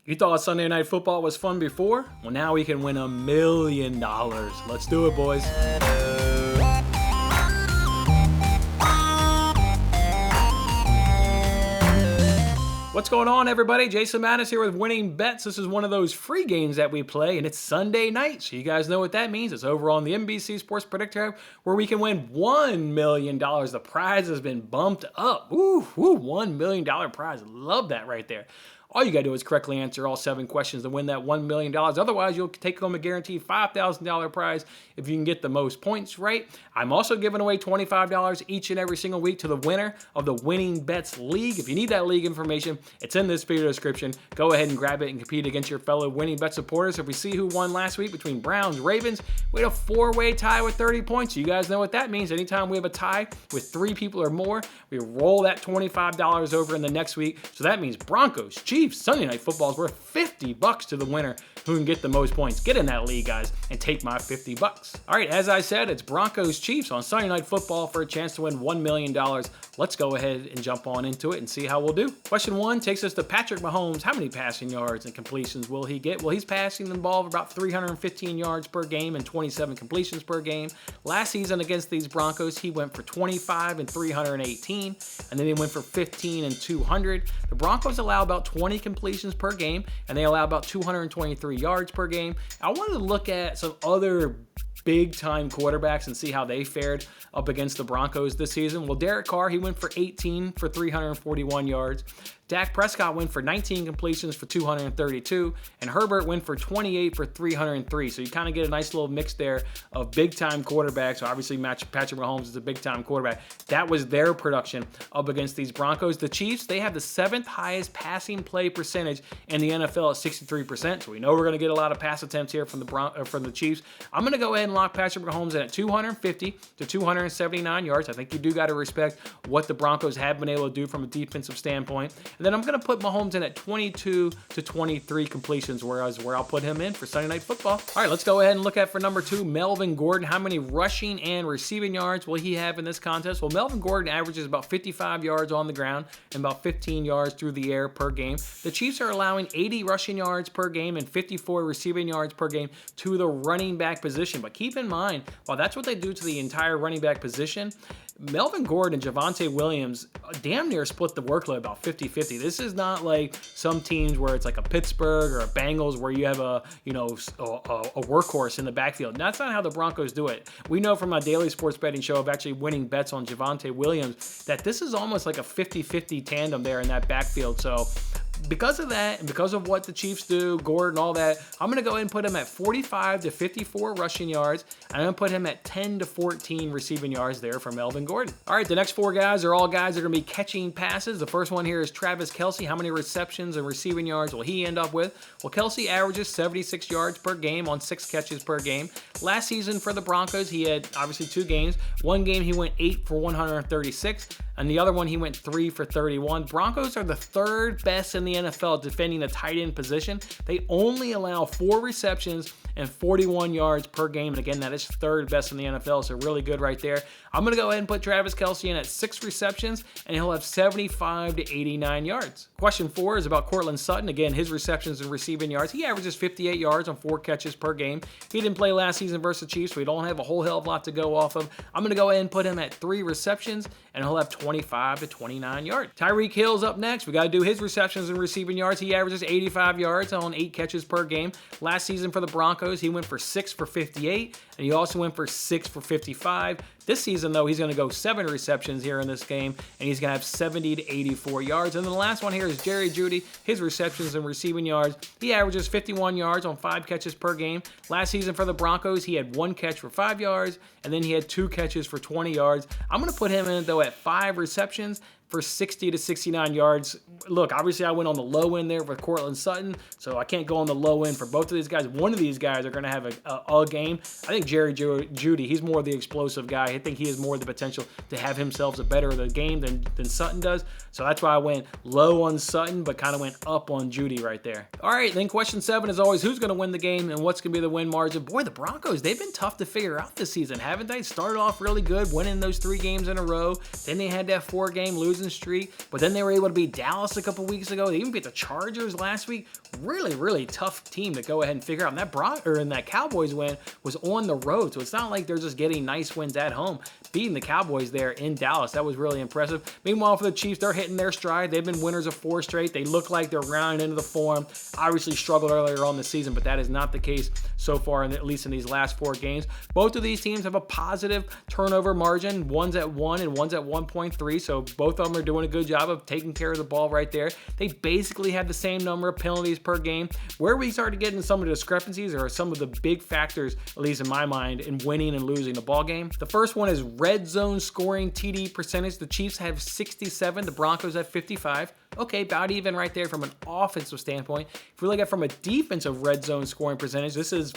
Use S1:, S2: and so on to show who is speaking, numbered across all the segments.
S1: You thought Sunday Night Football was fun before? Well, now we can win $1 million. Let's do it, boys. What's going on, everybody? Jason Mattis here with Winning Bets. This is one of those free games that we play, and it's Sunday night, so you guys know what that means. It's over on the NBC Sports Predictor, where we can win $1 million. The prize has been bumped up. $1 million prize. Love that right there. All you got to do is correctly answer all 7 questions to win that $1 million. Otherwise, you'll take home a guaranteed $5,000 prize if you can get the most points right. I'm also giving away $25 each and every single week to the winner of the Winning Bets League. If you need that league information, it's in this video description. Go ahead and grab it and compete against your fellow Winning Bet supporters. If we see who won last week between Browns, Ravens, we had a 4-way tie with 30 points. You guys know what that means. Anytime we have a tie with 3 people or more, we roll that $25 over in the next week. So that means Broncos, Chiefs, Sunday Night Football is worth $50 to the winner who can get the most points. Get in that league, guys, and take my $50. All right, as I said, it's Broncos Chiefs on Sunday Night Football for a chance to win $1 million. Let's go ahead and jump on into it and see how we'll do. Question 1 takes us to Patrick Mahomes. How many passing yards and completions will he get? Well, he's passing the ball for about 315 yards per game and 27 completions per game. Last season against these Broncos, he went for 25 and 318, and then he went for 15 and 200. The Broncos allow about 20 completions per game, and they allow about 223 yards per game. I wanted to look at some other big-time quarterbacks and see how they fared up against the Broncos this season. Well, Derek Carr, he went for 18 for 341 yards. Dak Prescott went for 19 completions for 232, and Herbert went for 28 for 303. So you kind of get a nice little mix there of big-time quarterbacks. So obviously, Patrick Mahomes is a big-time quarterback. That was their production up against these Broncos. The Chiefs, they have the 7th highest passing play percentage in the NFL at 63%. So we know we're going to get a lot of pass attempts here from the Chiefs. I'm going to go ahead and lock Patrick Mahomes in at 250 to 279 yards. I think you do got to respect what the Broncos have been able to do from a defensive standpoint. And then I'm going to put Mahomes in at 22 to 23 completions, whereas where I'll put him in for Sunday Night Football. All right, let's go ahead and look at for number 2, Melvin Gordon. How many rushing and receiving yards will he have in this contest? Well, Melvin Gordon averages about 55 yards on the ground and about 15 yards through the air per game. The Chiefs are allowing 80 rushing yards per game and 54 receiving yards per game to the running back position. But keep in mind, while that's what they do to the entire running back position, Melvin Gordon and Javonte Williams damn near split the workload about 50-50. This is not like some teams where it's like a Pittsburgh or a Bengals where you have a workhorse in the backfield. That's not how the Broncos do it. We know from my daily sports betting show of actually winning bets on Javonte Williams that this is almost like a 50-50 tandem there in that backfield. So because of that, and because of what the Chiefs do, Gordon, all that, I'm going to go ahead and put him at 45 to 54 rushing yards, and I'm going to put him at 10 to 14 receiving yards there for Melvin Gordon. All right, the next 4 guys are all guys that are going to be catching passes. The first one here is Travis Kelce. How many receptions and receiving yards will he end up with? Well, Kelce averages 76 yards per game on 6 catches per game. Last season for the Broncos, he had obviously 2 games. One game he went 8 for 136, and the other one he went 3 for 31. Broncos are the 3rd best in the NFL defending the tight end position. They only allow 4 receptions and 41 yards per game. And again, that is 3rd best in the NFL, so really good right there. I'm going to go ahead and put Travis Kelce in at 6 receptions, and he'll have 75 to 89 yards. Question 4 is about Courtland Sutton. Again, his receptions and receiving yards. He averages 58 yards on 4 catches per game. He didn't play last season versus the Chiefs, so we don't have a whole hell of a lot to go off of. I'm going to go ahead and put him at 3 receptions, and he'll have 25 to 29 yards. Tyreek Hill's up next. We got to do his receptions and receiving yards. He averages 85 yards on 8 catches per game. Last season for the Broncos, he went for 6 for 58, and he also went for 6 for 55. This season, though, he's going to go 7 receptions here in this game, and he's going to have 70 to 84 yards. And then the last one here is Jeudy. His receptions and receiving yards. He averages 51 yards on 5 catches per game. Last season for the Broncos, he had 1 catch for 5 yards, and then he had 2 catches for 20 yards. I'm going to put him in, though, at 5 receptions for 60 to 69 yards. Look, obviously I went on the low end there with Courtland Sutton, so I can't go on the low end for both of these guys. One of these guys are going to have a game. I think Jeudy, he's more the explosive guy. I think he has more the potential to have himself a better of the game than Sutton does. So that's why I went low on Sutton, but kind of went up on Jeudy right there. All right, then question 7 is always who's going to win the game and what's going to be the win margin. Boy, the Broncos, they've been tough to figure out this season, haven't they? Started off really good, winning those 3 games in a row. Then they had that 4-game losing losing streak, but then they were able to beat Dallas a couple weeks ago. They even beat the Chargers last week. Really, really tough team to go ahead and figure out. And that Cowboys win was on the road, so it's not like they're just getting nice wins at home. Beating the Cowboys there in Dallas, that was really impressive. Meanwhile, for the Chiefs, they're hitting their stride. They've been winners of 4 straight. They look like they're rounding into the form. Obviously struggled earlier on the season, but that is not the case so far, at least in these last 4 games. Both of these teams have a positive turnover margin. One's at 1 and one's at 1.3, so both of them are doing a good job of taking care of the ball right there. They basically have the same number of penalties per game. Where we start to get into some of the discrepancies are some of the big factors, at least in my mind, in winning and losing the ball game. The first one is red zone scoring TD percentage. The Chiefs have 67, the Broncos have 55. Okay, about even right there from an offensive standpoint. If we look at from a defensive red zone scoring percentage, this is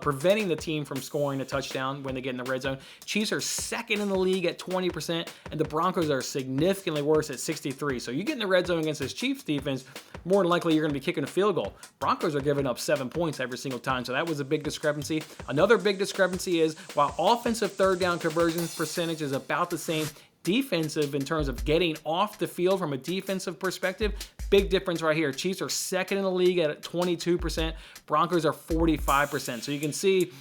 S1: preventing the team from scoring a touchdown when they get in the red zone. Chiefs are second in the league at 20%, and the Broncos are significantly worse at 63. So you get in the red zone against this Chiefs defense, more than likely you're going to be kicking a field goal. Broncos are giving up 7 points every single time, so that was a big discrepancy. Another big discrepancy is while offensive third down conversion percentage is about the same, defensive in terms of getting off the field from a defensive perspective, big difference right here. Chiefs are second in the league at 22%. Broncos are 45%. So you can see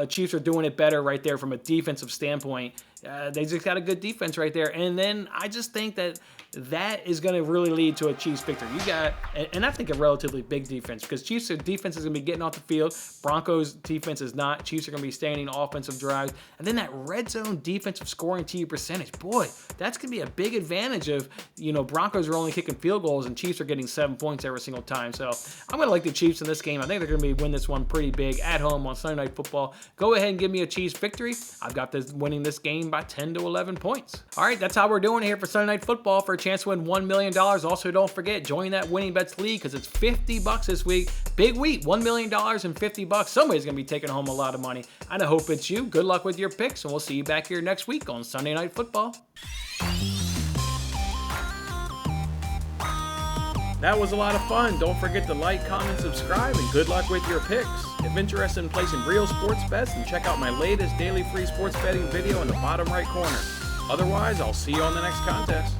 S1: Chiefs are doing it better right there from a defensive standpoint. They just got a good defense right there. And then I just think that is going to really lead to a Chiefs victory. You got, and I think a relatively big defense, because Chiefs' defense is going to be getting off the field. Broncos' defense is not. Chiefs are going to be staying offensive drives. And then that red zone defensive scoring TD percentage, boy, that's going to be a big advantage of, Broncos are only kicking field goals and Chiefs are getting 7 points every single time. So I'm going to like the Chiefs in this game. I think they're going to win this one pretty big at home on Sunday Night Football. Go ahead and give me a Chiefs victory. I've got this winning this game by 10 to 11 points. All right, that's how we're doing here for Sunday Night Football for a chance to win $1 million. Also, don't forget, join that Winning Bets League because it's $50 this week. Big week, $1 million and $50. Somebody's going to be taking home a lot of money. And I hope it's you. Good luck with your picks, and we'll see you back here next week on Sunday Night Football. That was a lot of fun. Don't forget to like, comment, subscribe, and good luck with your picks. If interested in placing real sports bets, then check out my latest daily free sports betting video in the bottom right corner. Otherwise, I'll see you on the next contest.